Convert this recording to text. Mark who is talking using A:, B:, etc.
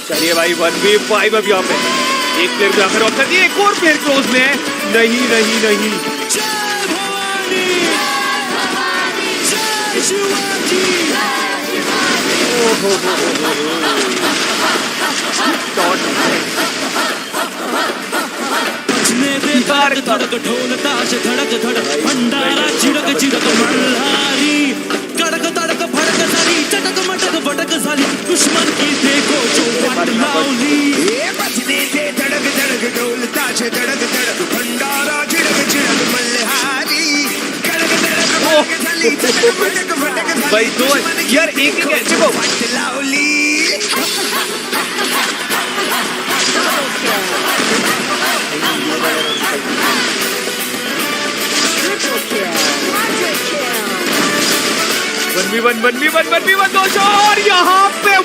A: चलिए भाई 1v5 अब यहाँ पे एक प्लेयर को आकर ऑफ कर दिया, एक और प्लेयर क्लोज में है। नहीं नहीं नहीं
B: धड़क ढोल ताश धड़क धड़क भंडारा चिड़क चिड़क मल्हारी कड़क तड़क भड़क सारी चटक मटक भटक सारी दुश्मन की देखो जो वाट लाउली बजने दे धड़क धड़क ढोल ताश धड़क धड़क भंडारा चिड़क चिड़क मल्हारी कड़क तड़क भड़क सारी चटक मटक भटक सारी
A: भाई दो यार एक ही कैच को
B: वाट लाउली
A: वन भी वन दो और यहाँ पे